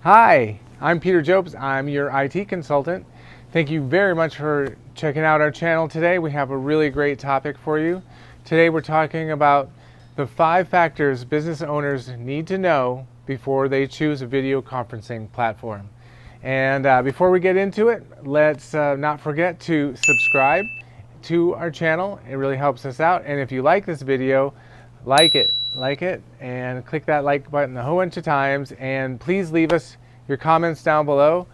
Hi, I'm Peter Jobs. I'm your IT consultant. Thank you very much for checking out our channel today. We have a really great topic for you. Today we're talking about the 5 factors business owners need to know before they choose a video conferencing platform. And before we get into it, let's not forget to subscribe to our channel. It really helps us out. And if you like this video, like it, and click that like button a whole bunch of times. And please leave us your comments down below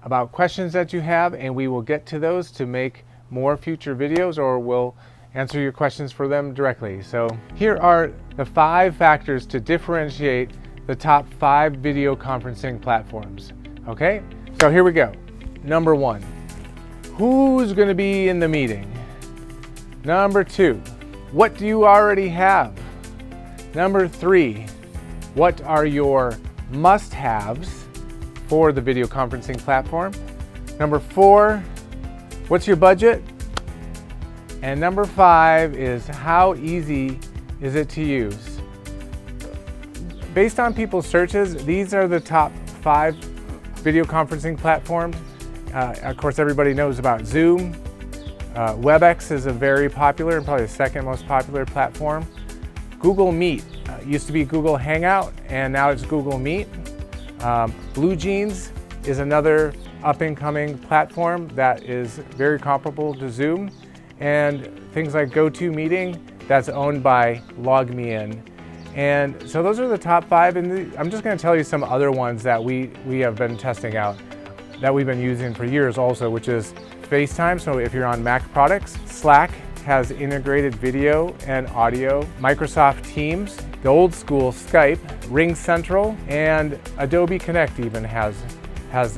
about questions that you have, and we will get to those to make more future videos, or we'll answer your questions for them directly. So here are the 5 factors to differentiate the top 5 video conferencing platforms. Okay, so here we go. Number 1, who's going to be in the meeting? Number 2, what do you already have? Number 3, what are your must-haves for the video conferencing platform? Number 4, what's your budget? And number 5 is, how easy is it to use? Based on people's searches, these are the top 5 video conferencing platforms. Of course, everybody knows about Zoom. Webex is a very popular and probably the second most popular platform. Google Meet used to be Google Hangout, and now it's Google Meet. Bluejeans is another up-and-coming platform that is very comparable to Zoom. And things like Gotomeeting, that's owned by LogMeIn. And so those are the top 5, and I'm just going to tell you some other ones that we have been testing out, that we've been using for years also, which is FaceTime. So if you're on Mac products, Slack has integrated video and audio, Microsoft Teams, the old school Skype, Ring Central, and Adobe Connect even has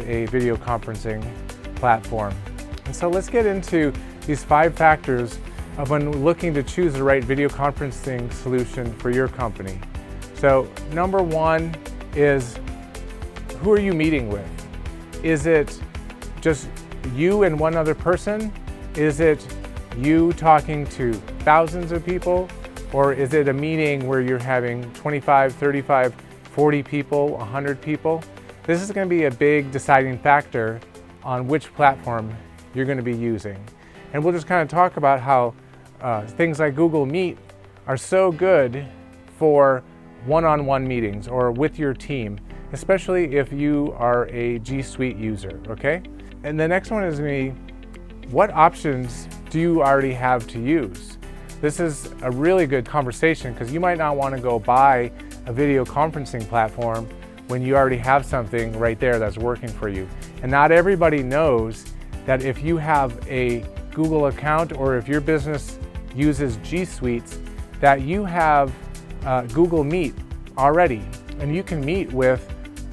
a video conferencing platform. And so let's get into these 5 factors of when looking to choose the right video conferencing solution for your company. So number 1 is, who are you meeting with? Is it just you and one other person? Is it you talking to thousands of people? Or is it a meeting where you're having 25, 35, 40 people, 100 people? This is going to be a big deciding factor on which platform you're going to be using. And we'll just kind of talk about how things like Google Meet are so good for one-on-one meetings or with your team, especially if you are a G Suite user, okay? And the next one is going to be, what options do you already have to use? This is a really good conversation because you might not want to go buy a video conferencing platform when you already have something right there that's working for you. And not everybody knows that if you have a Google account, or if your business uses G Suites, that you have Google Meet already. And you can meet with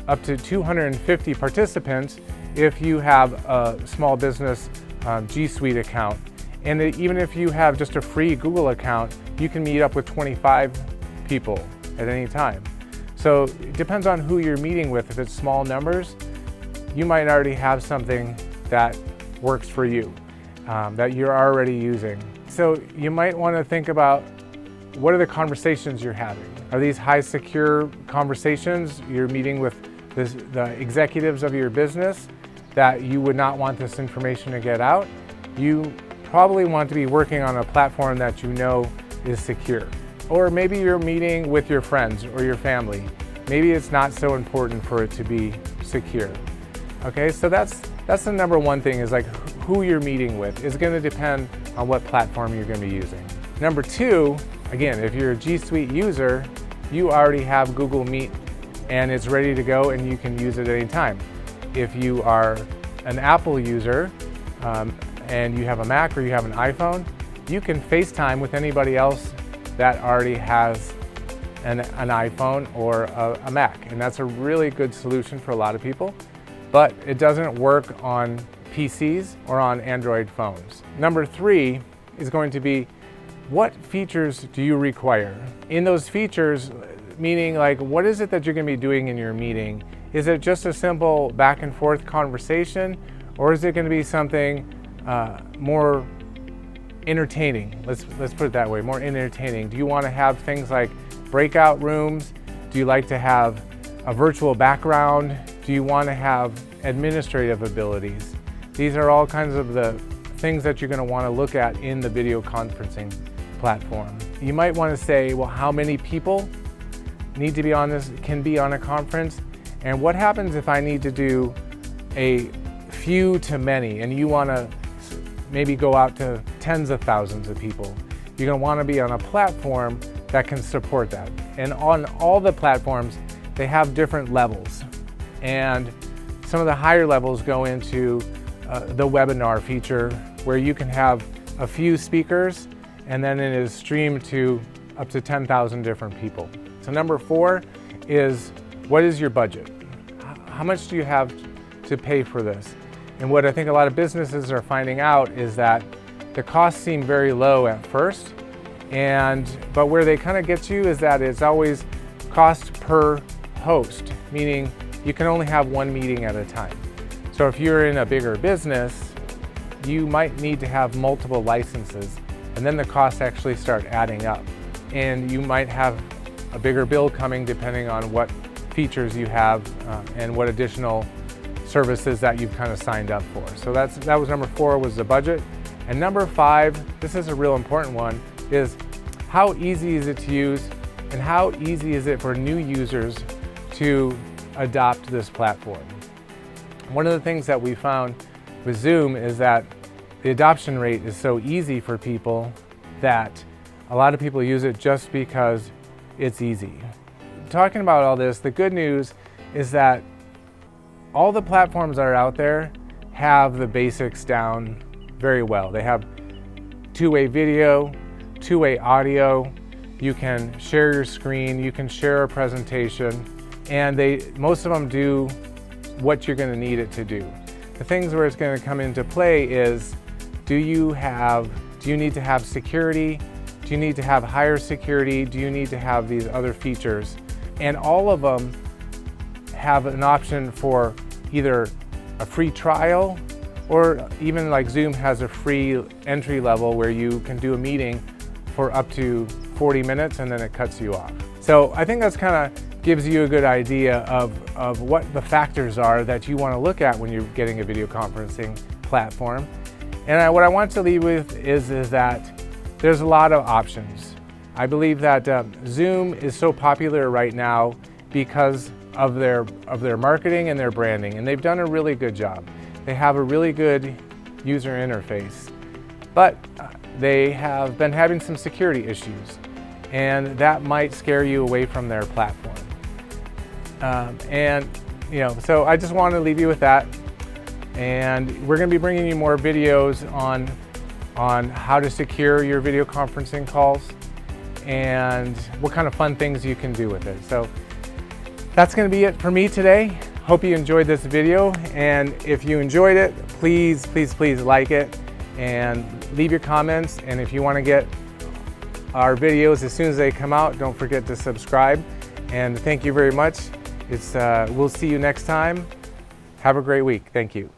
up to 250 participants if you have a small business G Suite account. And even if you have just a free Google account, you can meet up with 25 people at any time. So it depends on who you're meeting with. If it's small numbers, you might already have something that works for you, that you're already using. So you might want to think about, what are the conversations you're having? Are these high secure conversations? You're meeting with the executives of your business that you would not want this information to get out. You probably want to be working on a platform that you know is secure. Or maybe you're meeting with your friends or your family. Maybe it's not so important for it to be secure. Okay, so that's the number 1 thing, is like who you're meeting with is going to depend on what platform you're going to be using. Number 2, again, if you're a G Suite user, you already have Google Meet and it's ready to go and you can use it anytime. If you are an Apple user and you have a Mac or you have an iPhone, you can FaceTime with anybody else that already has an iPhone or a Mac. And that's a really good solution for a lot of people, but it doesn't work on PCs or on Android phones. Number 3 is going to be, what features do you require? In those features, meaning like, what is it that you're going to be doing in your meeting? Is it just a simple back and forth conversation, or is it going to be something more entertaining? Let's put it that way, more entertaining. Do you want to have things like breakout rooms? Do you like to have a virtual background? Do Do you want to have administrative abilities? These are all kinds of the things that you're going to want to look at in the video conferencing platform. You might want to say, well, how many people need to be on this, can be on a conference? And what happens if I need to do a few to many, and you want to maybe go out to tens of thousands of people? You're going to want to be on a platform that can support that. And on all the platforms, they have different levels. And some of the higher levels go into the webinar feature, where you can have a few speakers and then it is streamed to up to 10,000 different people. So number 4 is, what is your budget? How much do you have to pay for this? And what I think a lot of businesses are finding out is that the costs seem very low at first, but where they kind of get you is that it's always cost per host, meaning you can only have one meeting at a time. So if you're in a bigger business, you might need to have multiple licenses, and then the costs actually start adding up. And you might have a bigger bill coming depending on what features you have and what additional services that you've kind of signed up for. So that was number 4, was the budget. And number 5, this is a real important one, is how easy is it to use, and how easy is it for new users to adopt this platform? One of the things that we found with Zoom is that the adoption rate is so easy for people that a lot of people use it just because it's easy. Talking about all this, the good news is that all the platforms that are out there have the basics down very well. They have two-way video, two-way audio, you can share your screen, you can share a presentation, and most of them do what you're going to need it to do. The things where it's going to come into play is, do you need to have security? Do you need to have higher security? Do you need to have these other features? And all of them have an option for either a free trial, or even like Zoom has a free entry level where you can do a meeting for up to 40 minutes and then it cuts you off. So I think that's kind of gives you a good idea of what the factors are that you want to look at when you're getting a video conferencing platform. And what I want to leave with is that there's a lot of options. I believe that Zoom is so popular right now because of their marketing and their branding, and they've done a really good job. They have a really good user interface, but they have been having some security issues, and that might scare you away from their platform. So I just want to leave you with that. And we're going to be bringing you more videos on how to secure your video conferencing calls and what kind of fun things you can do with it. So that's going to be it for me today. Hope you enjoyed this video, and if you enjoyed it, please like it and leave your comments. And if you want to get our videos as soon as they come out, don't forget to subscribe. And thank you very much. We'll see you next time. Have a great week. Thank you.